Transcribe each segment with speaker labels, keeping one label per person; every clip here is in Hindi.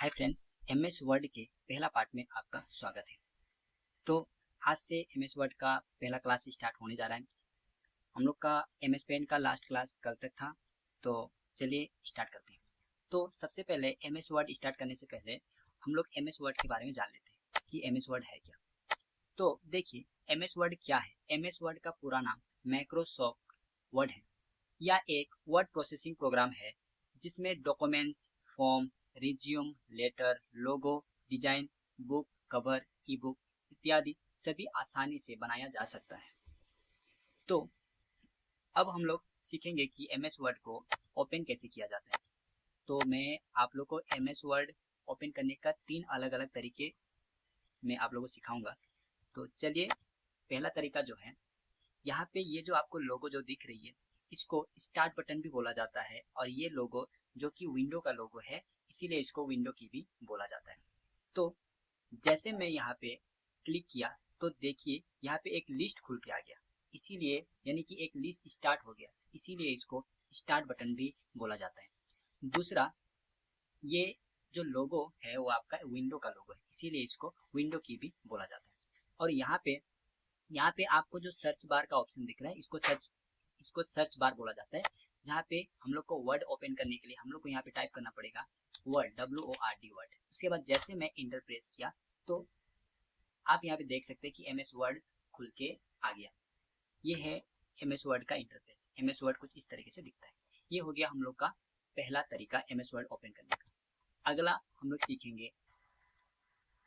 Speaker 1: हाय फ्रेंड्स, एमएस वर्ड के पहला पार्ट में आपका स्वागत है। तो आज से एमएस वर्ड का पहला क्लास स्टार्ट होने जा रहा है। हम लोग का एमएस पेंट का लास्ट क्लास कल तक था, तो चलिए स्टार्ट करते हैं। तो सबसे पहले एमएस वर्ड स्टार्ट करने से पहले हम लोग एमएस वर्ड के बारे में जान लेते हैं कि एमएस वर्ड है क्या। तो देखिए, एमएस वर्ड क्या है। एमएस वर्ड का पूरा नाम माइक्रोसॉफ्ट वर्ड है। यह एक वर्ड प्रोसेसिंग प्रोग्राम है जिसमें documents, form, resume, letter, logo, design, book cover, e book इत्यादि सभी आसानी से बनाया जा सकता है। तो अब हम लोग सीखेंगे कि एमएस वर्ड को ओपन कैसे किया जाता है। तो मैं आप लोग को एमएस वर्ड ओपन करने का 3 अलग अलग तरीके मैं आप लोगों को सिखाऊंगा। तो चलिए, पहला तरीका जो है, यहाँ पे ये जो आपको लोगो जो दिख रही है, इसको स्टार्ट बटन भी बोला जाता है, और ये लोगो जो कि विंडो का लोगो है, इसीलिए इसको विंडो की भी बोला जाता है। तो जैसे मैं यहाँ पे क्लिक किया तो देखिए यहाँ पे एक लिस्ट खुल के आ गया, इसीलिए यानी कि एक लिस्ट स्टार्ट हो गया, इसीलिए इसको स्टार्ट बटन भी बोला जाता है। दूसरा, ये जो लोगो है वो आपका विंडो का लोगो है, इसीलिए इसको विंडो की भी बोला जाता है। और यहाँ पे आपको जो सर्च बार का ऑप्शन दिख रहा है, इसको सर्च बार बोला जाता है। जहाँ पे हम लोग को वर्ड ओपन करने के लिए हम लोग को यहाँ पे टाइप करना पड़ेगा वर्ड, WORD वर्ड। उसके बाद जैसे मैं इंटर प्रेस किया तो आप यहाँ पे देख सकते हैं कि एमएस वर्ड खुल के आ गया। ये है एमएस वर्ड का इंटरफेस। एमएस वर्ड कुछ इस तरीके से दिखता है। ये हो गया हम लोग का पहला तरीका एमएस वर्ड ओपन करने का। अगला हम लोग सीखेंगे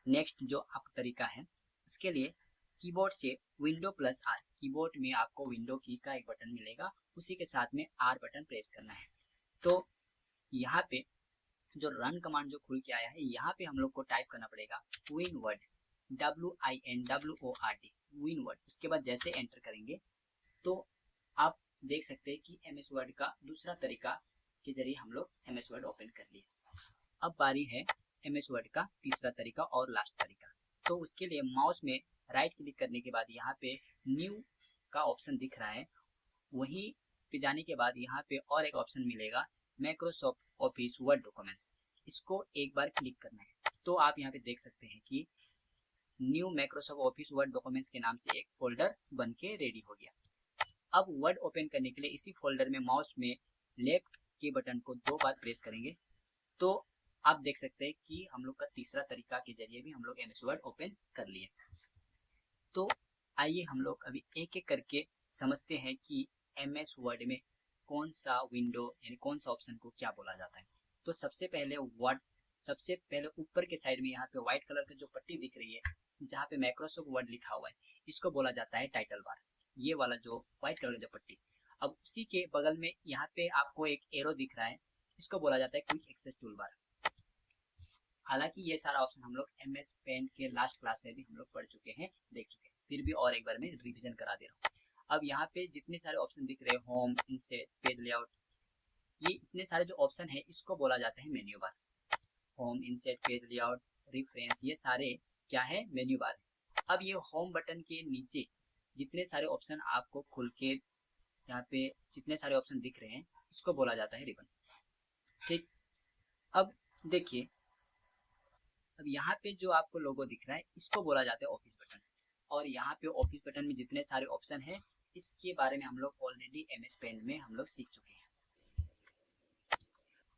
Speaker 1: नेक्स्ट जो आपका तरीका है, उसके लिए कीबोर्ड से विंडो प्लस आर, कीबोर्ड में आपको विंडो की का एक बटन मिलेगा, उसी के साथ में आर बटन प्रेस करना है। तो यहाँ पे जो रन कमांड जो खुल के आया है, यहाँ पे हम लोग को टाइप करना पड़ेगा विनवर्ड, WINWORD विनवर्ड। उसके बाद जैसे एंटर करेंगे तो आप देख सकते हैं कि एमएस वर्ड का दूसरा तरीका के जरिए हम लोग एमएस वर्ड ओपन कर लिए। अब बारी है एमएस वर्ड का तीसरा तरीका और लास्ट तरीका। तो उसके लिए माउस में राइट क्लिक करने के बाद यहाँ पे न्यू का ऑप्शन दिख रहा है, वहीं पे जाने के बाद यहाँ पे और एक ऑप्शन मिलेगा माइक्रोसॉफ्ट ऑफिस वर्ड डॉक्यूमेंट्स, इसको एक बार क्लिक करना है। तो आप यहाँ पे देख सकते हैं कि new Microsoft office word documents के नाम से एक फोल्डर बन के रेडी हो गया। अब वर्ड ओपन करने के लिए इसी फोल्डर में माउस में लेफ्ट के बटन को 2 बार प्रेस करेंगे तो आप देख सकते हैं कि हम लोग का तीसरा तरीका के जरिए भी हम लोग एमएस वर्ड ओपन कर लिए। तो आइए हम लोग अभी एक एक करके समझते हैं कि एमएस वर्ड में कौन सा विंडो यानी कौन सा ऑप्शन को क्या बोला जाता है। तो सबसे पहले ऊपर के साइड में यहाँ पे व्हाइट कलर की जो पट्टी दिख रही है, जहाँ पे माइक्रोसॉफ्ट वर्ड लिखा हुआ है, इसको बोला जाता है टाइटल बार। ये वाला जो व्हाइट कलर की जो पट्टी, अब उसी के बगल में यहाँ पे आपको एक एरो दिख रहा है, इसको बोला जाता है क्विक एक्सेस टूल बार। हालांकि ये सारा ऑप्शन हम लोग एमएस पेंट के लास्ट क्लास में भी हम लोग पढ़ चुके हैं, देख चुके हैं, फिर भी और एक बार मैं रिवीजन करा दे रहा हूँ। अब यहाँ पे जितने सारे ऑप्शन दिख रहे हैं, होम, इंसर्ट, पेज लेआउट, ये इतने सारे जो ऑप्शन है इसको बोला जाता है menu bar. Home, insert, page layout, reference, ये सारे क्या है, मेन्यू बार है। अब ये होम बटन के नीचे जितने सारे ऑप्शन आपको खुल के यहाँ पे जितने सारे ऑप्शन दिख रहे हैं, इसको बोला जाता है रिबन। ठीक, अब देखिए, अब यहाँ पे जो आपको लोगो दिख रहा है, इसको बोला जाता है ऑफिस बटन। और यहाँ पे ऑफिस बटन में जितने सारे ऑप्शन है, इसके बारे में हम लोग ऑलरेडी एमएस पेंट में हम लोग सीख चुके हैं।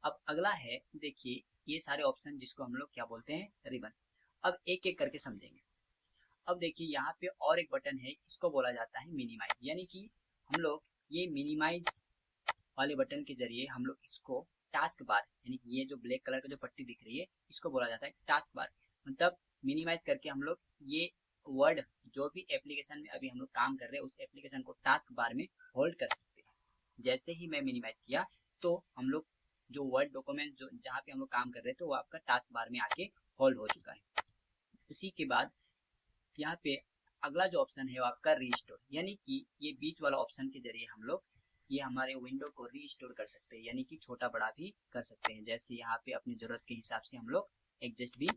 Speaker 1: अब अगला है, देखिए ये सारे ऑप्शन जिसको हम लोग क्या बोलते हैं, रिबन। अब एक एक करके समझेंगे। अब देखिए यहाँ पे और एक बटन है, इसको बोला जाता है मिनिमाइज, यानी कि हम लोग ये मिनिमाइज वाले बटन के जरिए हम लोग इसको टास्क बार, यानी ये जो ब्लैक कलर का जो पट्टी दिख रही है, इसको बोला जाता है टास्क बार। मतलब मिनिमाइज करके हम लोग ये वर्ड जो भी एप्लीकेशन में अभी हम लोग काम कर रहे हैं, उस एप्लीकेशन को टास्क बार में होल्ड कर सकते हैं। जैसे ही मैं मिनिमाइज किया तो हम लोग जो वर्ड डॉक्यूमेंट जो जहाँ पे हम लोग काम कर रहे थे, वो आपका टास्क बार में आके होल्ड हो चुका है। उसी के बाद यहाँ पे अगला जो ऑप्शन है वो आपका रीस्टोर, यानी कि ये बीच वाला ऑप्शन के जरिए हम लोग ये हमारे विंडो को रीस्टोर कर सकते हैं, यानी कि छोटा बड़ा भी कर सकते हैं। जैसे यहाँ पे अपनी जरूरत के हिसाब से हम लोग एडजस्ट भी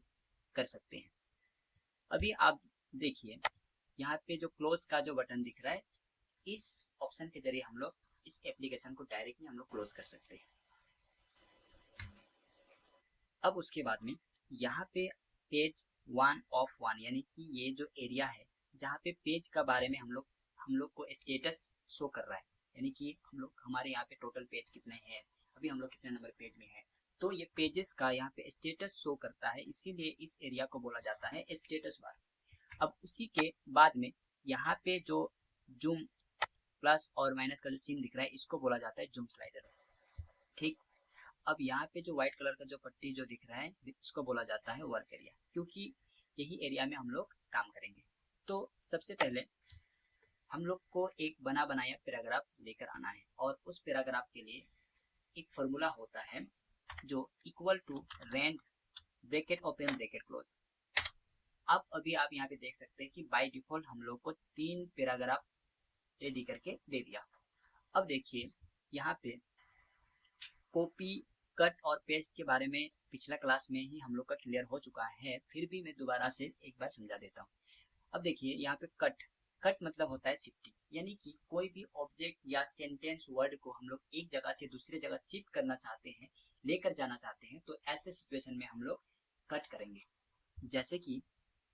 Speaker 1: कर सकते हैं। अभी आप देखिए यहाँ पे जो क्लोज का जो बटन दिख रहा है, इस ऑप्शन के जरिए हम लोग इस एप्लीकेशन को डायरेक्टली हम लोग क्लोज कर सकते हैं। अब उसके बाद में यहाँ पे पेज 1 यानी कि ये जो एरिया है जहाँ पे पेज का बारे में हम लोग को स्टेटस शो कर रहा है, यानी कि हमारे यहाँ पे टोटल पेज कितने हैं, अभी हम लोग कितने नंबर पेज में है, तो ये पेजेस का यहाँ पे स्टेटस शो करता है, इसीलिए इस एरिया को बोला जाता है स्टेटस बार। अब उसी के बाद में यहाँ पे जो जूम प्लस और माइनस का जो चिन्ह दिख रहा है इसको बोला जाता है जूम स्लाइडर। ठीक, अब यहाँ पे जो व्हाइट कलर का जो पट्टी जो दिख रहा है इसको बोला जाता है वर्क एरिया, क्योंकि यही एरिया में हम लोग काम करेंगे। तो सबसे पहले हम लोग को एक बना बनाया पैराग्राफ लेकर आना है और उस पैराग्राफ के लिए एक फॉर्मूला होता है जो equal to range bracket open bracket close. अब अभी आप यहाँ पे देख सकते हैं कि बाय डिफॉल्ट हम लोग को 3 पैराग्राफ रेडी करके दे दिया। अब देखिए यहाँ पे कॉपी कट और पेस्ट के बारे में पिछला क्लास में ही हम लोग का क्लियर हो चुका है, फिर भी मैं दोबारा से एक बार समझा देता हूँ। अब देखिए यहाँ पे कट मतलब होता है शिफ्टिंग, यानी कि कोई भी ऑब्जेक्ट या सेंटेंस वर्ड को हम लोग एक जगह से दूसरे जगह शिफ्ट करना चाहते हैं, लेकर जाना चाहते हैं, तो ऐसे सिचुएशन में हम लोग कट करेंगे। जैसे कि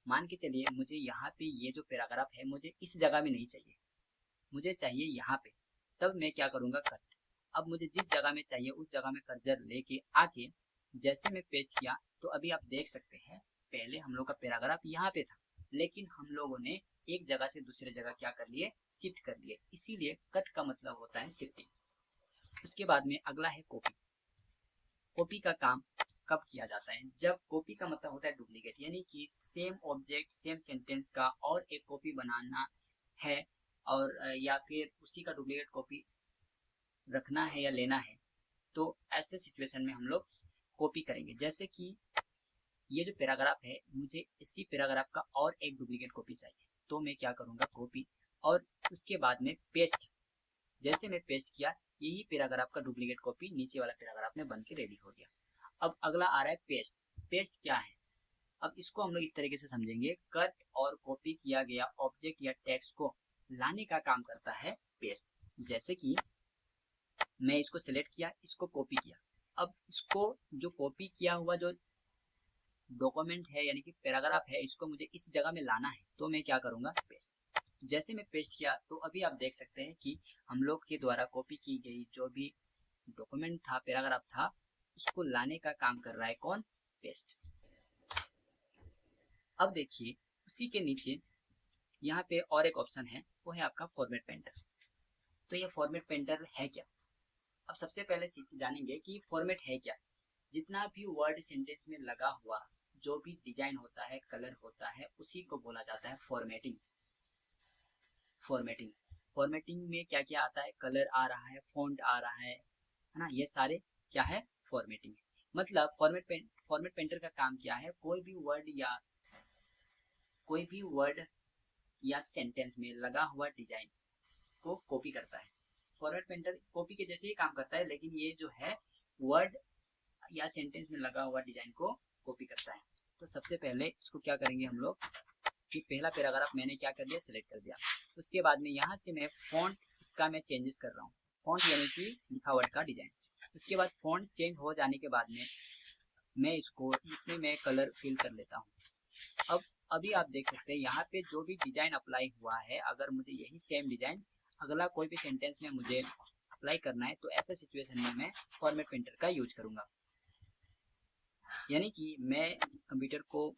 Speaker 1: मान के चलिए मुझे यहाँ पे ये जो पैराग्राफ है मुझे इस जगह में नहीं चाहिए, मुझे चाहिए यहाँ पे, तब मैं क्या करूँगा कट। अब मुझे जिस जगह में चाहिए उस जगह में कर्सर लेके आके जैसे मैं पेस्ट किया तो अभी आप देख सकते हैं पहले हम लोग का पैराग्राफ यहाँ पे था, लेकिन हम लोगों ने एक जगह से दूसरे जगह क्या कर लिए, शिफ्ट कर लिए, इसीलिए कट का मतलब होता है शिफ्टिंग। उसके बाद में अगला है कॉपी। कॉपी का काम कब किया जाता है, जब कॉपी का मतलब होता है डुप्लीकेट, यानी कि सेम ऑब्जेक्ट सेम सेंटेंस का और एक कॉपी बनाना है और या फिर उसी का डुप्लीकेट कॉपी रखना है या लेना है, तो ऐसे सिचुएशन में हम लोग कॉपी करेंगे। जैसे कि ये जो पैराग्राफ है मुझे इसी पैराग्राफ का और एक डुप्लीकेट कॉपी चाहिए, तो मैं क्या करूँगा कॉपी और उसके बाद में पेस्ट। जैसे मैं पेस्ट किया यही पैराग्राफ का डुप्लीकेट कॉपी नीचे वाला पैराग्राफ में बन के रेडी हो गया। अब अगला आ रहा है पेस्ट। पेस्ट क्या है, अब इसको हम लोग इस तरीके से समझेंगे, कट और कॉपी किया गया ऑब्जेक्ट या टेक्स्ट को लाने का काम करता है पेस्ट। जैसे कि मैं इसको सिलेक्ट किया, इसको कॉपी किया, अब इसको जो कॉपी किया हुआ जो डॉक्यूमेंट है यानी कि पैराग्राफ है इसको मुझे इस जगह में लाना है, तो मैं क्या करूँगा पेस्ट। जैसे मैं पेस्ट किया तो अभी आप देख सकते हैं कि हम लोग के द्वारा कॉपी की गई जो भी डॉक्यूमेंट था पैराग्राफ था उसको लाने का काम कर रहा है कौन, पेस्ट। अब देखिए उसी के नीचे यहाँ पे और एक ऑप्शन है, वो है आपका फॉर्मेट पेंटर। तो ये फॉर्मेट पेंटर है क्या, अब सबसे पहले जानेंगे कि फॉर्मेट है क्या। जितना भी वर्ड सेंटेंस में लगा हुआ जो भी डिजाइन होता है, कलर होता है, उसी को बोला जाता है फॉर्मेटिंग। फॉर्मेटिंग फॉर्मेटिंग में क्या क्या आता है, कलर आ रहा है, फॉन्ट आ रहा है ना, ये सारे क्या है फॉर्मेटिंग। मतलब फॉर्मेट पेंटर का काम क्या है, कोई भी वर्ड या सेंटेंस में लगा हुआ डिजाइन को कॉपी करता है। फॉर्मेट पेंटर कॉपी के जैसे ही काम करता है, लेकिन ये जो है वर्ड या सेंटेंस में लगा हुआ डिजाइन को कॉपी करता है। तो सबसे पहले इसको क्या करेंगे हम लोग कि पहला पैराग्राफ मैंने क्या कर दिया, सिलेक्ट कर दिया। उसके बाद में यहाँ से मैं फॉन्ट इसका मैं चेंजेस कर रहा हूँ, फॉन्ट यानी कि लिखावट का डिजाइन। उसके बाद फॉन्ट चेंज हो जाने के बाद में मैं इसमें मैं कलर फिल कर लेता हूँ। अब अभी आप देख सकते हैं यहाँ पे जो भी डिजाइन अप्लाई हुआ है, अगर मुझे यही सेम डिजाइन अगला कोई भी सेंटेंस में मुझे अप्लाई करना है तो ऐसे सिचुएशन में मैं फॉर्मेट पेंटर का यूज करूंगा। यानी कि मैं कंप्यूटर को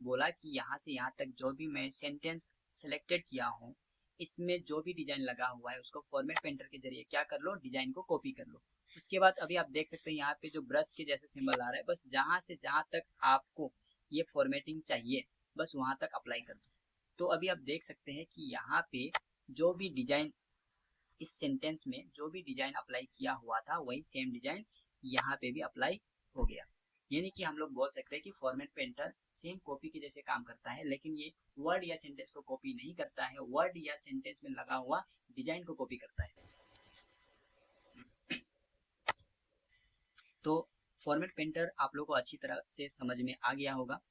Speaker 1: बोला कि यहाँ से यहाँ तक जो भी मैं सेंटेंस सिलेक्टेड किया हूँ इसमें जो भी डिजाइन लगा हुआ है उसको फॉर्मेट पेंटर के जरिए क्या कर लो, डिजाइन को कॉपी कर लो। उसके बाद अभी आप देख सकते हैं यहाँ पे जो ब्रश के जैसे सिंबल आ रहा है, बस जहाँ से जहाँ तक आपको ये फॉर्मेटिंग चाहिए बस वहां तक अप्लाई कर दो। तो अभी आप देख सकते हैं कि यहाँ पे जो भी डिजाइन इस सेंटेंस में जो भी डिजाइन अप्लाई किया हुआ था वही सेम डिजाइन यहाँ पे भी अप्लाई हो गया। यानी कि हम लोग बोल सकते हैं कि फॉर्मेट पेंटर सेम कॉपी के जैसे काम करता है, लेकिन ये वर्ड या सेंटेंस को कॉपी नहीं करता है, वर्ड या सेंटेंस में लगा हुआ डिजाइन को कॉपी करता है। तो फॉर्मेट पेंटर आप लोग को अच्छी तरह से समझ में आ गया होगा।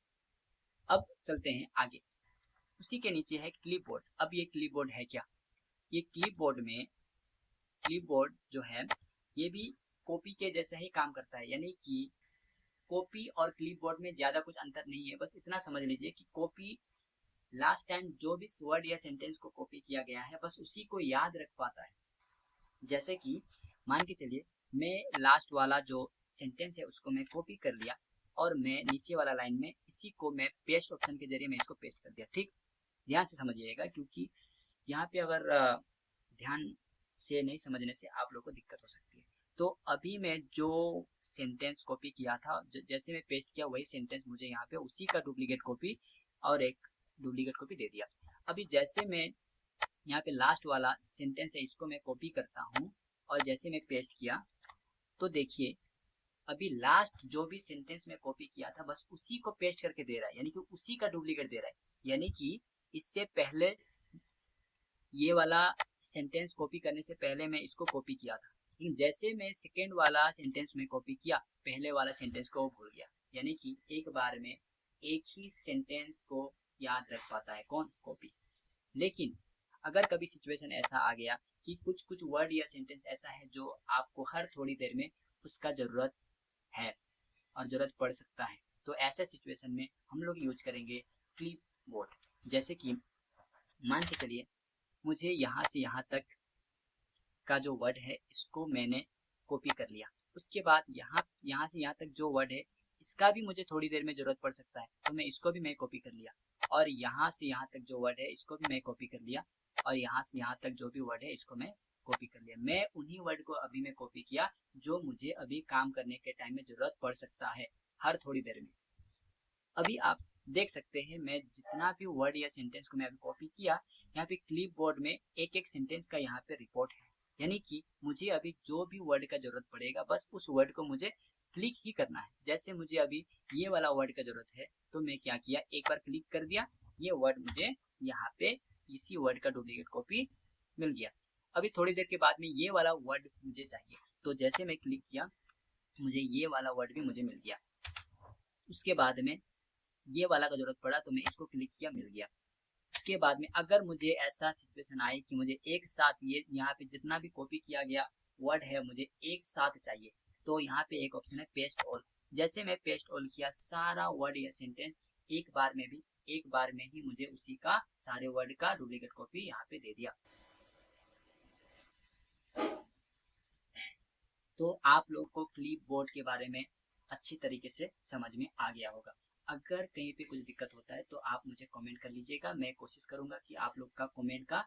Speaker 1: अब चलते हैं आगे। उसी के नीचे है क्लिपबोर्ड। अब ये क्लिपबोर्ड है क्या, ये क्लिपबोर्ड जो है ये भी कॉपी के जैसा ही काम करता है। यानी कि कॉपी और क्लिपबोर्ड में ज्यादा कुछ अंतर नहीं है, बस इतना समझ लीजिए कि कॉपी लास्ट टाइम जो भी वर्ड या सेंटेंस को कॉपी किया गया है बस उसी को याद रख पाता है। जैसे कि मान के चलिए मैं लास्ट वाला जो सेंटेंस है उसको मैं कॉपी कर लिया और मैं नीचे वाला लाइन में इसी को मैं पेस्ट ऑप्शन के जरिए मैं इसको पेस्ट कर दिया। ठीक, ध्यान से समझिएगा, क्योंकि यहाँ पे अगर ध्यान से नहीं समझने से आप लोगों को दिक्कत हो सकती है। तो अभी मैं जो सेंटेंस कॉपी किया था जैसे मैं पेस्ट किया वही सेंटेंस मुझे यहाँ पे उसी का डुप्लीकेट कॉपी और एक डुप्लीकेट कॉपी दे दिया। अभी जैसे मैं यहाँ पे लास्ट वाला सेंटेंस है इसको मैं कॉपी करता हूँ और जैसे मैं पेस्ट किया तो देखिए अभी लास्ट जो भी सेंटेंस में कॉपी किया था बस उसी को पेस्ट करके दे रहा है, यानी कि उसी का डुप्लीकेट दे रहा है। यानी कि इससे पहले ये वाला सेंटेंस कॉपी करने से पहले मैं इसको कॉपी किया था, लेकिन जैसे मैं सेकेंड वाला सेंटेंस में कॉपी किया पहले वाला सेंटेंस को भूल गया। यानी कि एक बार में एक ही सेंटेंस को याद रख पाता है कौन? कॉपी। लेकिन अगर कभी सिचुएशन ऐसा आ गया कि कुछ कुछ वर्ड या सेंटेंस ऐसा है जो आपको हर थोड़ी देर में उसका जरूरत है और जरूरत पड़ सकता है, तो ऐसे सिचुएशन में हम लोग यूज करेंगे क्लिपबोर्ड। जैसे कि मान के चलिए मुझे यहाँ से यहाँ तक का जो वर्ड है इसको मैंने कॉपी कर लिया, उसके बाद यहाँ से यहाँ तक जो वर्ड है इसका भी मुझे थोड़ी देर में जरूरत पड़ सकता है, तो मैं इसको भी मैं कॉपी कर लिया और यहाँ से यहाँ तक जो वर्ड है इसको भी मैं कॉपी कर लिया और यहाँ से यहाँ तक जो भी वर्ड है इसको मैं कॉपी कर लिया। मैं उन्हीं वर्ड को अभी मैं कॉपी किया जो मुझे अभी काम करने के टाइम में जरूरत पड़ सकता है हर थोड़ी देर में। अभी आप देख सकते हैं मैं जितना भी वर्ड या सेंटेंस को मैं अभी कॉपी किया यहाँ पे क्लिपबोर्ड में एक एक सेंटेंस का यहाँ पे रिपोर्ट है, यानी कि मुझे अभी जो भी वर्ड का जरूरत पड़ेगा बस उस वर्ड को मुझे क्लिक ही करना है। जैसे मुझे अभी ये वाला वर्ड का जरूरत है तो मैं क्या किया, एक बार क्लिक कर दिया, ये वर्ड मुझे यहाँ पे इसी वर्ड का डुप्लीकेट कॉपी मिल गया। अभी थोड़ी देर के बाद में ये वाला वर्ड मुझे चाहिए, तो जैसे मैं क्लिक किया मुझे ये वाला वर्ड भी मुझे मिल गया। उसके बाद में ये वाला का जरूरत पड़ा तो मैं इसको क्लिक किया, मिल गया। उसके बाद में अगर मुझे ऐसा सिचुएशन आए कि मुझे एक साथ ये यहाँ पे जितना भी कॉपी किया गया वर्ड है मुझे एक साथ चाहिए, तो यहाँ पे एक ऑप्शन है पेस्ट ऑल। जैसे मैं पेस्ट ऑल किया सारा वर्ड या सेंटेंस एक बार में ही मुझे उसी का सारे वर्ड का डुप्लीकेट कॉपी यहाँ पे दे दिया। तो आप लोग को क्लिपबोर्ड के बारे में अच्छी तरीके से समझ में आ गया होगा। अगर कहीं पे कुछ दिक्कत होता है तो आप मुझे कमेंट कर लीजिएगा, मैं कोशिश करूंगा कि आप लोग का कमेंट का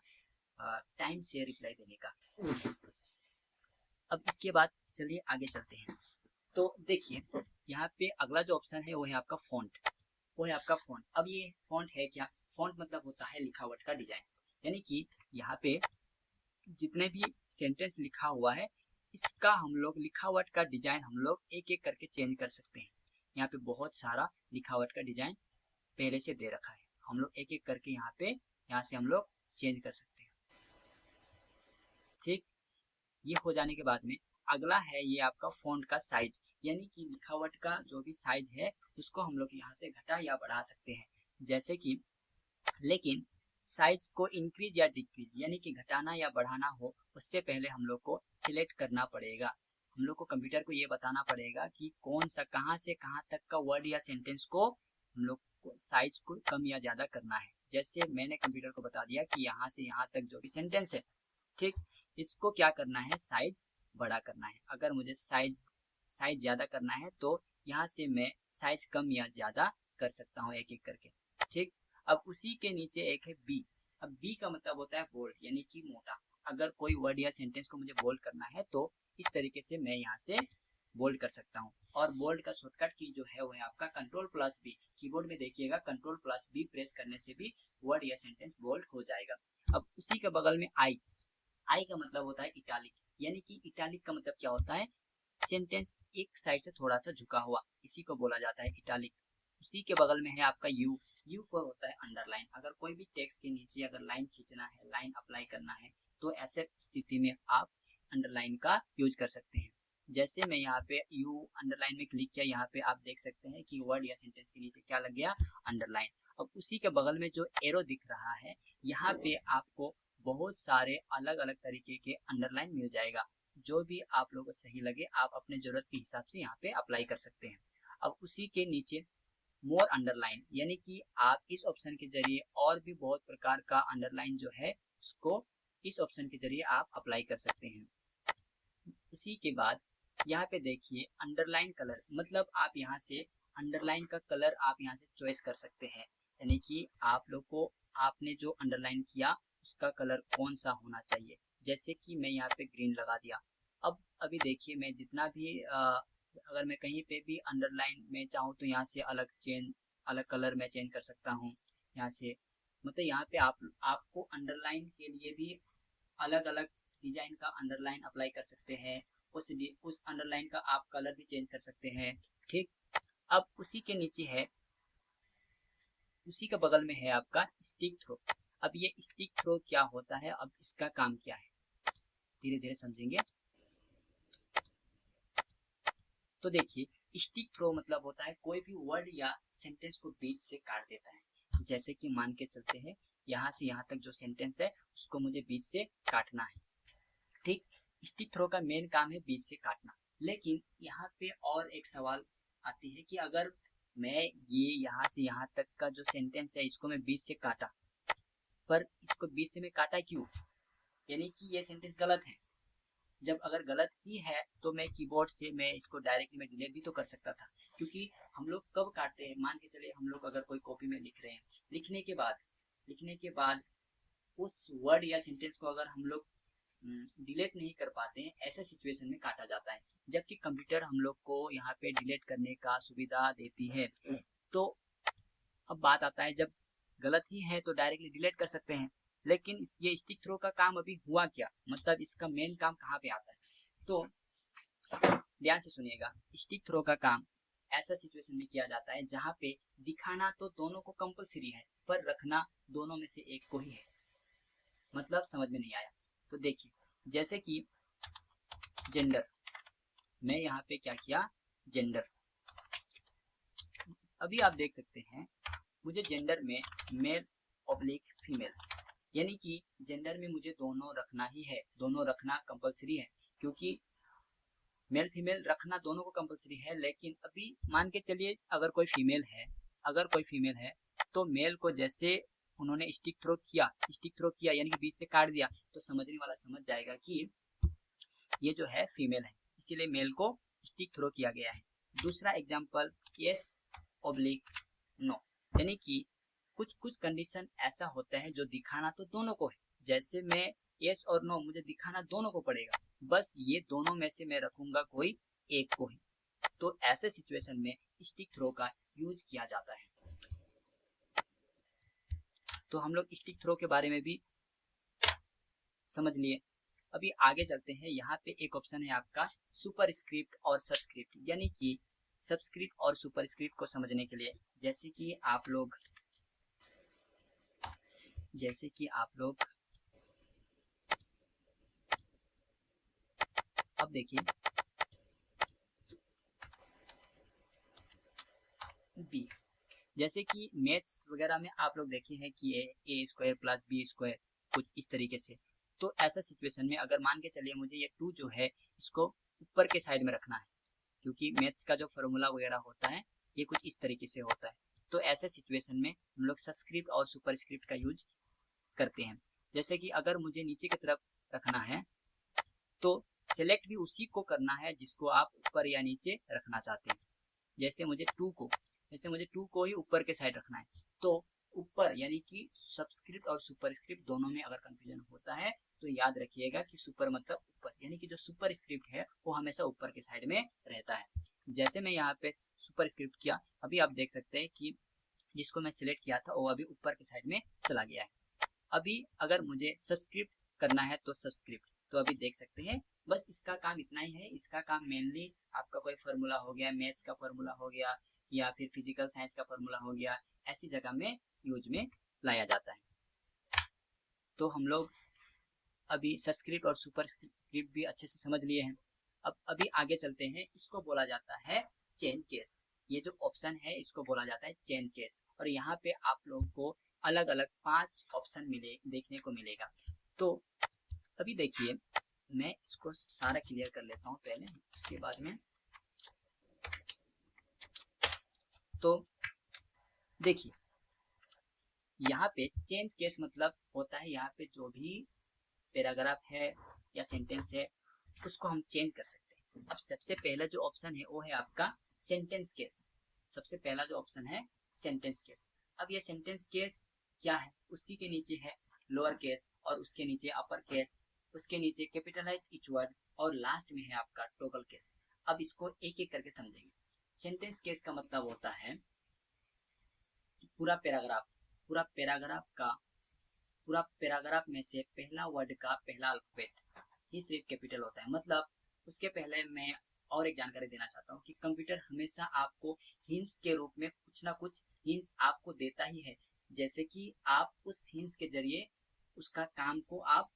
Speaker 1: टाइम से रिप्लाई देने का। अब इसके बाद चलिए आगे चलते हैं। तो देखिए यहाँ पे अगला जो ऑप्शन है वो है आपका फॉन्ट। अब ये फॉन्ट है क्या? फॉन्ट मतलब होता है लिखावट का डिजाइन, यानी कि यहाँ पे जितने भी सेंटेंस लिखा हुआ है इसका हम लोग लिखावट का डिजाइन हम लोग एक एक करके चेंज कर सकते हैं। यहाँ पे बहुत सारा लिखावट का डिजाइन पहले से दे रखा है, हम लोग एक एक करके यहाँ से हम लोग चेंज कर सकते हैं। ठीक, ये हो जाने के बाद में अगला है ये आपका फॉन्ट का साइज, यानी कि लिखावट का जो भी साइज है उसको हम लोग यहाँ से घटा या बढ़ा सकते हैं। जैसे कि लेकिन साइज को इंक्रीज या डिक्रीज यानी कि घटाना या बढ़ाना हो उससे पहले हम लोग को सिलेक्ट करना पड़ेगा। हम लोग को कंप्यूटर को ये बताना पड़ेगा कि कौन सा कहाँ से कहाँ तक का वर्ड या सेंटेंस को हम लोग को साइज को कम या ज्यादा करना है। जैसे मैंने कंप्यूटर को बता दिया कि यहाँ से यहाँ तक जो भी सेंटेंस है, ठीक, इसको क्या करना है, साइज बड़ा करना है। अगर मुझे साइज ज्यादा करना है तो यहाँ से मैं साइज कम या ज्यादा कर सकता हूँ एक एक करके। ठीक, अब उसी के नीचे एक है बी। अब बी का मतलब होता है बोल्ड यानी कि मोटा। अगर कोई वर्ड या सेंटेंस को मुझे बोल्ड करना है तो इस तरीके से मैं यहाँ से बोल्ड कर सकता हूँ। और बोल्ड का शॉर्टकट की जो है वो है आपका Ctrl+B। कीबोर्ड में देखिएगा Ctrl+B प्रेस करने से भी वर्ड या सेंटेंस बोल्ड हो जाएगा। अब उसी के बगल में आई का मतलब होता है इटालिक, यानी कि इटालिक का मतलब क्या होता है, सेंटेंस एक साइड से थोड़ा सा झुका हुआ, इसी को बोला जाता है इटालिक। उसी के बगल में है आपका यू फॉर होता है अंडरलाइन। अगर कोई भी टेक्स्ट के नीचे अगर लाइन खींचना है, लाइन अप्लाई करना है तो ऐसे स्थिति में आप अंडरलाइन का यूज कर सकते हैं। जैसे मैं यहाँ पे यू अंडरलाइन में क्लिक किया, यहाँ पे आप देख सकते हैं कि वर्ड या सेंटेंस के नीचे क्या लग गया, अंडरलाइन। अब उसी के बगल में जो एरो दिख रहा है यहाँ पे आपको बहुत सारे अलग अलग तरीके के अंडरलाइन मिल जाएगा। जो भी आप लोगों को सही लगे आप अपने जरूरत के हिसाब से यहाँ पे अप्लाई कर सकते हैं। अब उसी के नीचे मोर अंडरलाइन, यानी कि आप इस ऑप्शन के जरिए और भी बहुत प्रकार का अंडरलाइन जो है उसको इस ऑप्शन के जरिए आप अप्लाई कर सकते हैं। उसी के बाद यहाँ पे देखिए अंडरलाइन कलर, मतलब आप यहाँ से अंडरलाइन का कलर आप यहाँ से चॉइस कर सकते हैं, यानी कि आप लोग को आपने जो अंडरलाइन किया उसका कलर कौन सा होना चाहिए। जैसे कि मैं यहाँ पे ग्रीन लगा दिया। अब अभी देखिए मैं जितना भी अगर मैं कहीं पे भी अंडरलाइन में चाहूँ तो यहाँ से अलग कलर में चेंज कर सकता हूँ। यहाँ से मतलब यहाँ पे आपको अंडरलाइन के लिए भी अलग अलग डिजाइन का अंडरलाइन अप्लाई कर सकते हैं। उस अंडरलाइन का आप कलर भी चेंज कर सकते हैं। ठीक, अब उसी के नीचे है, उसी के बगल में है आपका स्टिक थ्रो। अब ये स्टिक थ्रो क्या होता है, अब इसका काम क्या है धीरे धीरे समझेंगे। तो देखिए स्टिक थ्रो मतलब होता है कोई भी वर्ड या सेंटेंस को बीच से काट देता है। जैसे कि मान के चलते हैं यहाँ से यहाँ तक जो सेंटेंस है उसको मुझे बीच से काटना है। ठीक, स्टिक थ्रो का मेन काम है बीच से काटना। लेकिन यहाँ पे और एक सवाल आती है कि अगर मैं ये यहाँ से यहाँ तक का जो सेंटेंस है इसको मैं बीच से काटा, पर इसको बीच से मैं काटा क्यों, यानी कि ये सेंटेंस गलत है। जब अगर गलत ही है तो मैं कीबोर्ड से मैं इसको डायरेक्टली मैं डिलीट भी तो कर सकता था। क्योंकि हम लोग कब काटते हैं, मान के चले हम लोग अगर कोई कॉपी में लिख रहे हैं, लिखने के बाद उस वर्ड या सेंटेंस को अगर हम लोग डिलीट नहीं कर पाते हैं, ऐसे सिचुएशन में काटा जाता है। जबकि कंप्यूटर हम लोग को यहाँ पे डिलीट करने का सुविधा देती है। तो अब बात आता है जब गलत ही है तो डायरेक्टली डिलीट कर सकते हैं, लेकिन ये स्टिक थ्रो का काम अभी हुआ क्या, मतलब इसका मेन काम कहाँ पे आता है। तो ध्यान से सुनिएगा, स्टिक थ्रो का काम ऐसा सिचुएशन में किया जाता है जहाँ पे दिखाना तो दोनों को कंपलसरी है पर रखना दोनों में से एक को ही है। मतलब समझ में नहीं आया तो देखिए, जैसे कि जेंडर, मैं यहाँ पे क्या किया, जेंडर। अभी आप देख सकते हैं मुझे जेंडर में मेल ऑब्लिक फीमेल, यानी कि जेंडर में मुझे दोनों रखना ही है, दोनों रखना कंपलसरी है। क्योंकि मेल फीमेल रखना दोनों को कंपलसरी है, लेकिन अभी मान के चलिए अगर कोई फीमेल है तो मेल को जैसे उन्होंने स्टिक थ्रो किया यानी कि बीच से काट दिया, तो समझने वाला समझ जाएगा कि ये जो है फीमेल है, इसीलिए मेल को स्टिक थ्रो किया गया है। दूसरा एग्जांपल यस ऑब्लिक नो, यानी कि कुछ कंडीशन ऐसा होता है जो दिखाना तो दोनों को है। जैसे मैं यस और नो मुझे दिखाना दोनों को पड़ेगा, बस ये दोनों में से मैं रखूंगा कोई एक को ही। तो ऐसे सिचुएशन में स्टिक थ्रो का यूज किया जाता है। तो हम लोग स्टिक थ्रो के बारे में भी समझ लिए। अभी आगे चलते हैं। यहाँ पे एक ऑप्शन है आपका सुपर स्क्रिप्ट और सबस्क्रिप्ट, यानी कि सबस्क्रिप्ट और सुपर स्क्रिप्ट को समझने के लिए जैसे कि आप लोग अब देखिए बी, जैसे कि मैथ्स वगैरह में आप लोग देखे हैं कि ए स्क्वायर प्लस बी स्क्वायर कुछ इस तरीके से। तो ऐसा सिचुएशन में अगर मान के चलिए मुझे ये 2 जो है इसको ऊपर के साइड में रखना है, क्योंकि मैथ्स का जो फॉर्मूला वगैरह होता है ये कुछ इस तरीके से होता है। तो ऐसे सिचुएशन में हम लोग सबस्क्रिप्ट और सुपर स्क्रिप्ट का यूज करते हैं। जैसे कि अगर मुझे नीचे की तरफ रखना है तो सिलेक्ट भी उसी को करना है जिसको आप ऊपर या नीचे रखना चाहते हैं। जैसे मुझे 2 को ही ऊपर के साइड रखना है, तो ऊपर यानी कि सबस्क्रिप्ट और सुपर स्क्रिप्ट दोनों में अगर कंफ्यूजन होता है तो याद रखिएगा कि सुपर मतलब ऊपर, यानी कि जो सुपर स्क्रिप्ट है वो हमेशा ऊपर के साइड में रहता है। जैसे मैं यहाँ पे सुपर स्क्रिप्ट किया, अभी आप देख सकते हैं कि जिसको मैं सिलेक्ट किया था वो अभी ऊपर के साइड में चला गया है। अभी अगर मुझे सबस्क्रिप्ट करना है तो सबस्क्रिप्ट, तो अभी देख सकते हैं बस इसका काम इतना ही है। इसका काम मेनली आपका कोई फार्मूला हो गया, मैथ्स का फार्मूला हो गया या फिर फिजिकल साइंस का फार्मूला हो गया, ऐसी जगह में यूज में लाया जाता है। तो हम लोग अभी सबस्क्रिप्ट और सुपर स्क्रिप्ट भी अच्छे से समझ लिए हैं। अब अभी आगे चलते हैं। इसको बोला जाता है चेंज केस। ये जो ऑप्शन है इसको बोला जाता है चेंज केस, और यहाँ पे आप लोग को अलग अलग 5 ऑप्शन देखने को मिलेगा। तो अभी देखिए मैं इसको सारा क्लियर कर लेता हूँ पहले, उसके बाद में तो देखिए यहाँ पे चेंज केस मतलब होता है यहाँ पे जो भी पैराग्राफ है या सेंटेंस है उसको हम चेंज कर सकते हैं। अब सबसे पहला जो ऑप्शन है वो है आपका सेंटेंस केस। सबसे पहला जो ऑप्शन है सेंटेंस केस। अब ये सेंटेंस केस क्या है, उसी के नीचे है लोअर केस और उसके नीचे अपर केस, उसके नीचे कैपिटलाइज ईच वर्ड और लास्ट में है आपका टॉगल केस। अब इसको एक एक करके समझेंगे। सेंटेंस केस का मतलब होता है पूरा पैराग्राफ में से पहला वर्ड का पहला अल्फाबेट ही सिर्फ कैपिटल होता है। मतलब उसके पहले मैं और एक जानकारी देना चाहता हूँ कि कंप्यूटर हमेशा आपको हिंट्स के रूप में कुछ ना कुछ हिंट्स आपको देता ही है, जैसे कि आप उस हिंट्स के जरिए उसका काम को आप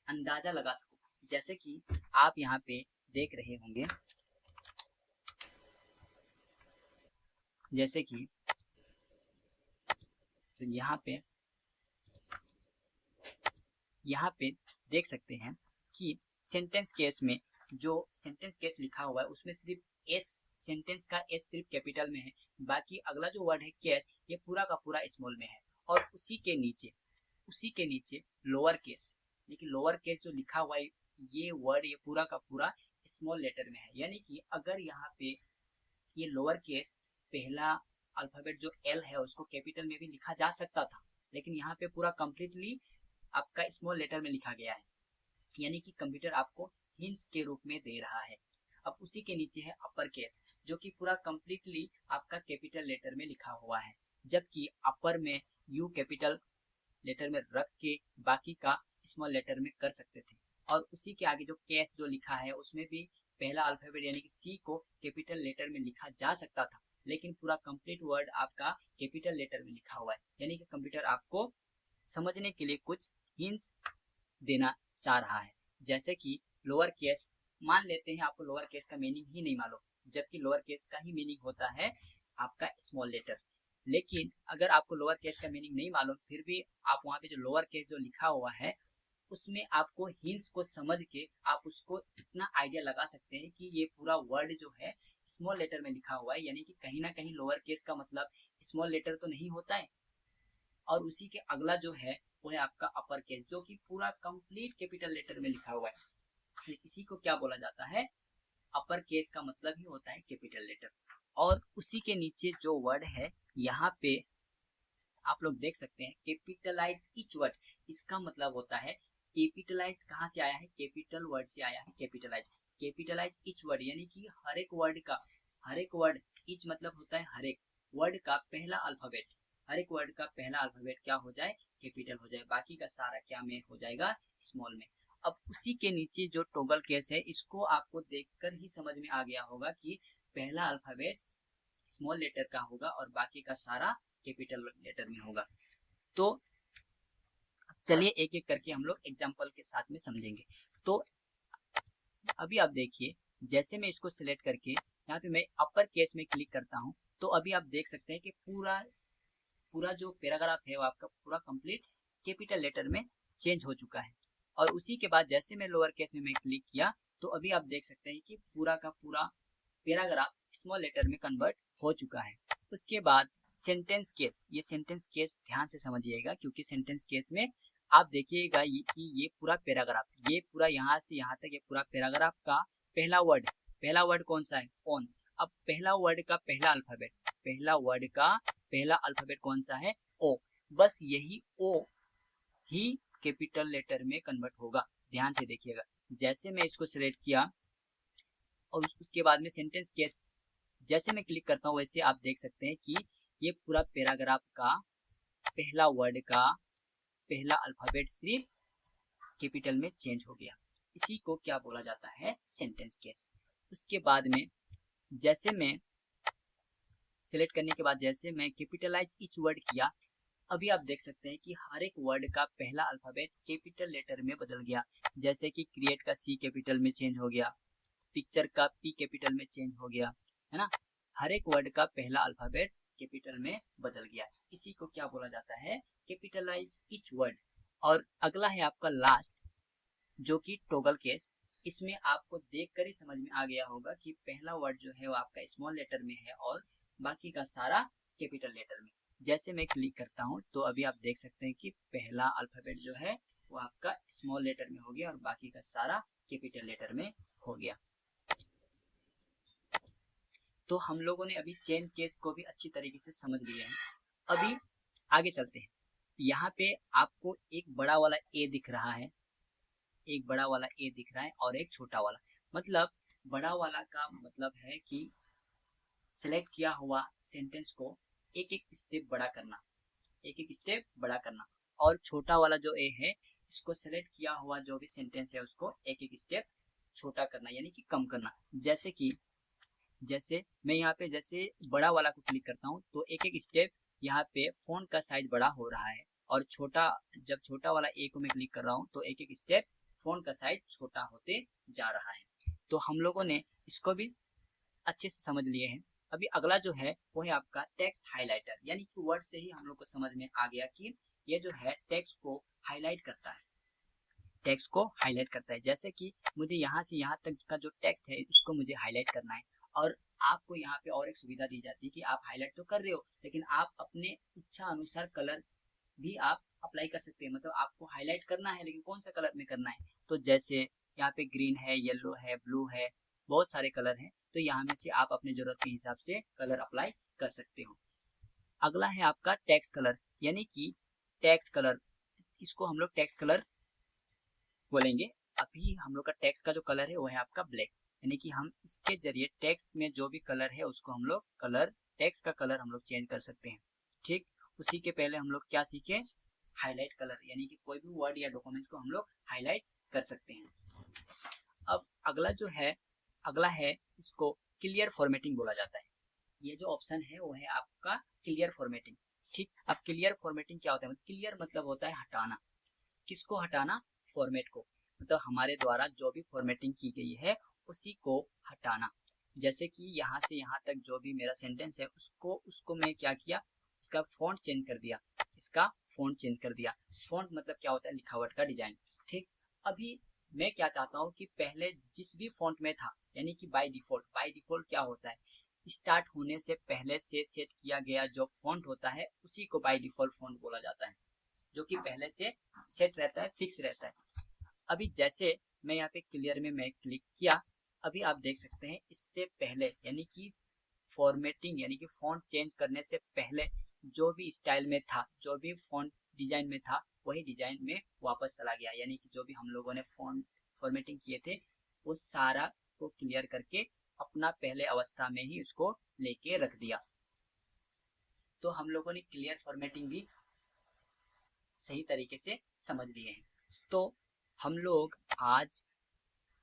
Speaker 1: अंदाजा लगा सको। जैसे कि आप यहाँ पे देख रहे होंगे, जैसे कि तो यहाँ पे देख सकते हैं कि सेंटेंस केस में जो सेंटेंस केस लिखा हुआ है उसमें सिर्फ एस, सेंटेंस का एस सिर्फ कैपिटल में है, बाकी अगला जो वर्ड है केस ये पूरा का पूरा स्मॉल में है। और उसी के नीचे लोअर केस, लेकिन लोअर केस जो लिखा हुआ है ये वर्ड ये पूरा का पूरा स्मॉल लेटर में है। यानी कि अगर यहाँ पे ये लोअर केस पहला अल्फाबेट जो एल है उसको कैपिटल में भी लिखा जा सकता था, लेकिन यहाँ पे पूरा कंप्लीटली आपका स्मॉल लेटर में लिखा गया है, यानी कि कंप्यूटर आपको हिंट्स के रूप में दे रहा है। अब उसी के नीचे है अपर केस जो कि पूरा कंप्लीटली आपका कैपिटल लेटर में लिखा हुआ है, जबकि अपर में यू कैपिटल लेटर में रख के बाकी का स्मॉल लेटर में कर सकते थे। और उसी के आगे जो केस जो लिखा है उसमें भी पहला अल्फाबेट यानी कि सी को कैपिटल लेटर में लिखा जा सकता था, लेकिन पूरा कंप्लीट वर्ड आपका कैपिटल लेटर में लिखा हुआ है। यानी कि कंप्यूटर आपको समझने के लिए कुछ हिंट्स देना चाह रहा है। जैसे कि लोअर केस, मान लेते हैं आपको लोअर केस का मीनिंग ही नहीं मालूम, जबकि लोअर केस का ही मीनिंग होता है आपका स्मॉल लेटर। लेकिन अगर आपको लोअर केस का मीनिंग नहीं मालूम फिर भी आप वहाँ पे जो लोअर केस जो लिखा हुआ है उसमें आपको हिंट्स को समझ के आप उसको इतना आइडिया लगा सकते हैं कि ये पूरा वर्ड जो है स्मॉल लेटर में लिखा हुआ है, यानी कि कहीं ना कहीं लोअर केस का मतलब स्मॉल लेटर तो नहीं होता है। और उसी के अगला जो है वो है आपका अपर केस जो कि पूरा कंप्लीट कैपिटल लेटर में लिखा हुआ है। इसी को क्या बोला जाता है, अपर केस का मतलब ही होता है कैपिटल लेटर। और उसी के नीचे जो वर्ड है यहाँ पे आप लोग देख सकते हैं कैपिटलाइज ईच वर्ड, इसका मतलब होता है कैपिटलाइज कहाँ से आया है, कैपिटल वर्ड से आया है कैपिटलाइज। कैपिटलाइज ईच वर्ड यानी कि हर एक वर्ड ईच मतलब होता है हर एक वर्ड का पहला अल्फाबेट, हर एक वर्ड का पहला अल्फाबेट क्या हो जाए, कैपिटल हो जाए, बाकी का सारा क्या में हो जाएगा, स्मॉल में। अब उसी के नीचे जो टॉगल केस है इसको आपको देखकर ही समझ में आ गया होगा कि पहला अल्फाबेट स्मॉल लेटर का होगा और बाकी का सारा कैपिटल लेटर में होगा। तो चलिए एक एक करके हम लोग एग्जांपल के साथ में समझेंगे। तो अभी आप देखिए, जैसे मैं इसको सिलेक्ट करके यहाँ पे मैं अपर केस में क्लिक करता हूँ तो अभी आप देख सकते हैं कि पूरा जो पैराग्राफ है वो आपका पूरा कंप्लीट कैपिटल लेटर में चेंज हो चुका है। और उसी के बाद जैसे मैं लोअर केस में मैं क्लिक किया तो अभी आप देख सकते हैं कि पूरा का पूरा पैराग्राफ स्मॉल लेटर में कन्वर्ट हो चुका है। उसके बाद सेंटेंस केस, ये सेंटेंस केस ध्यान से समझिएगा क्योंकि सेंटेंस केस में आप देखिएगा कि ये पूरा पैराग्राफ, ये पूरा यहाँ से यहाँ तक ये पूरा पैराग्राफ का पहला वर्ड कौन सा है, ऑन। अब पहला वर्ड का पहला अल्फाबेट कौन सा है, ओ। बस यही ओ ही कैपिटल लेटर में कन्वर्ट होगा। ध्यान से देखिएगा, जैसे मैं इसको सिलेक्ट किया और उसके बाद में सेंटेंस केस जैसे मैं क्लिक करता हूँ वैसे आप देख सकते हैं कि ये पूरा पैराग्राफ का पहला वर्ड का पहला अल्फाबेट सिर्फ कैपिटल में चेंज हो गया। इसी को क्या बोला जाता है, सेंटेंस केस। उसके बाद में जैसे मैं सिलेक्ट करने के बाद जैसे मैं कैपिटलाइज ईच वर्ड किया, अभी आप देख सकते हैं कि हर एक वर्ड का पहला अल्फाबेट कैपिटल लेटर में बदल गया। जैसे कि क्रिएट का सी कैपिटल में चेंज हो गया, पिक्चर का पी कैपिटल में चेंज हो गया, है ना। हर एक वर्ड का पहला अल्फाबेट कैपिटल में बदल गया। इसी को क्या बोला जाता है, कैपिटलाइज ईच वर्ड। और अगला है आपका लास्ट जो कि टॉगल केस। इसमें आपको देखकर ही समझ में आ गया होगा कि पहला वर्ड जो है वो आपका स्मॉल लेटर में है और बाकी का सारा कैपिटल लेटर में। जैसे मैं क्लिक करता हूँ तो अभी आप देख सकते हैं कि पहला अल्फाबेट जो है वो आपका स्मॉल लेटर में हो गया और बाकी का सारा कैपिटल लेटर में हो गया। तो हम लोगों ने अभी चेंज केस को भी अच्छी तरीके से समझ लिया है। अभी आगे चलते हैं। यहाँ पे आपको एक बड़ा वाला ए दिख रहा है, एक बड़ा वाला ए दिख रहा है और एक छोटा वाला। मतलब बड़ा वाला का मतलब है कि सेलेक्ट किया हुआ सेंटेंस को एक एक स्टेप बड़ा करना, एक एक स्टेप बड़ा करना। और छोटा वाला जो ए है, इसको सेलेक्ट किया हुआ जो भी सेंटेंस है उसको एक एक स्टेप छोटा करना, यानी कि कम करना। जैसे मैं यहाँ पे जैसे बड़ा वाला को क्लिक करता हूँ तो एक एक स्टेप यहाँ पे फोन का साइज बड़ा हो रहा है, और जब छोटा वाला ए को मैं क्लिक कर रहा हूँ तो एक एक स्टेप फोन का साइज छोटा होते जा रहा है। तो हम लोगों ने इसको भी अच्छे से समझ लिए हैं। अभी अगला जो है वो है आपका टेक्स्ट हाइलाइटर, यानी कि वर्ड से ही हम लोग को समझ में आ गया कि ये जो है टेक्स्ट को हाईलाइट करता है, टेक्स्ट को हाईलाइट करता है। जैसे कि मुझे यहाँ से यहाँ तक का जो टेक्स्ट है उसको मुझे हाईलाइट करना है, और आपको यहाँ पे और एक सुविधा दी जाती है कि आप हाईलाइट तो कर रहे हो लेकिन आप अपने इच्छा अनुसार कलर भी आप अप्लाई कर सकते हैं। मतलब आपको हाईलाइट करना है लेकिन कौन सा कलर में करना है, तो जैसे यहाँ पे ग्रीन है, येलो है, ब्लू है, बहुत सारे कलर हैं, तो यहाँ में से आप अपने जरूरत के हिसाब से कलर अप्लाई कर सकते हो। अगला है आपका टेक्स्ट कलर, यानी कि टेक्स्ट कलर, इसको हम लोग टेक्स्ट कलर बोलेंगे। अभी हम लोग का टेक्स्ट का जो कलर है वो है आपका ब्लैक, यानी कि हम इसके जरिए टेक्स्ट में जो भी कलर है उसको हम लोग टेक्स्ट का कलर हम लोग चेंज कर सकते हैं। ठीक, उसी के पहले हम लोग क्या सीखे, हाईलाइट कलर, यानी कि कोई भी वर्ड या डॉक्यूमेंट्स को हम लोग हाईलाइट कर सकते हैं। अब अगला है इसको क्लियर फॉर्मेटिंग बोला जाता है। ये जो ऑप्शन है वो है आपका क्लियर फॉर्मेटिंग। ठीक, अब क्लियर फॉर्मेटिंग क्या होता है, क्लियर मतलब होता है हटाना। किसको हटाना, फॉर्मेट को, मतलब हमारे द्वारा जो भी फॉर्मेटिंग की गई है उसी को हटाना। जैसे कि यहाँ से यहाँ तक जो भी मेरा सेंटेंस है उसको मैं क्या किया, इसका फॉन्ट चेंज कर दिया, इसका फॉन्ट चेंज कर दिया। फॉन्ट मतलब क्या होता है, लिखावट का डिजाइन। ठीक, अभी मैं क्या चाहता हूँ कि पहले जिस भी फॉन्ट में था, यानी कि बाय डिफॉल्ट क्या होता है, स्टार्ट होने से पहले से सेट किया गया जो फॉन्ट होता है उसी को बाय डिफॉल्ट फॉन्ट बोला जाता है, जो कि पहले से सेट रहता है, फिक्स रहता है। अभी जैसे मैं यहाँ पे क्लियर में मैं क्लिक किया, अभी आप देख सकते हैं इससे पहले यानी कि फॉर्मेटिंग यानी कि फॉन्ट चेंज करने से पहले जो भी स्टाइल में था, जो भी फॉन्ट डिजाइन में था, वही डिजाइन में वापस चला गया। यानी कि जो भी हम लोगों ने फॉन्ट फॉर्मेटिंग किए थे वो सारा को क्लियर करके अपना पहले अवस्था में ही उसको लेके रख दिया। तो हम लोगों ने क्लियर फॉर्मेटिंग भी सही तरीके से समझ लिए हैं। तो हम लोग आज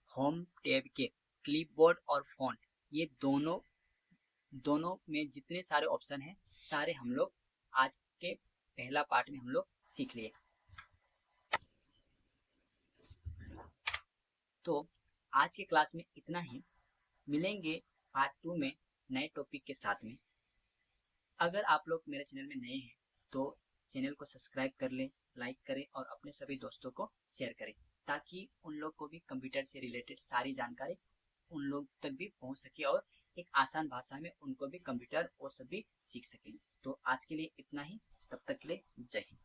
Speaker 1: होम टैब के क्लिपबोर्ड और फॉन्ट, ये दोनों में जितने सारे ऑप्शन हैं सारे हम लोग आज के पहला पार्ट में हम लोग सीख लिए। तो आज के क्लास में इतना ही, मिलेंगे पार्ट 2 में नए टॉपिक के साथ में। अगर आप लोग मेरे चैनल में नए हैं तो चैनल को सब्सक्राइब कर लें, लाइक करें और अपने सभी दोस्तों को शेयर करें, ताकि उन लोग को भी कंप्यूटर से रिलेटेड सारी जानकारी उन लोग तक भी पहुंच सके और एक आसान भाषा में उनको भी कंप्यूटर और सभी सीख सकें। तो आज के लिए इतना ही, तब तक के लिए जय हिंद।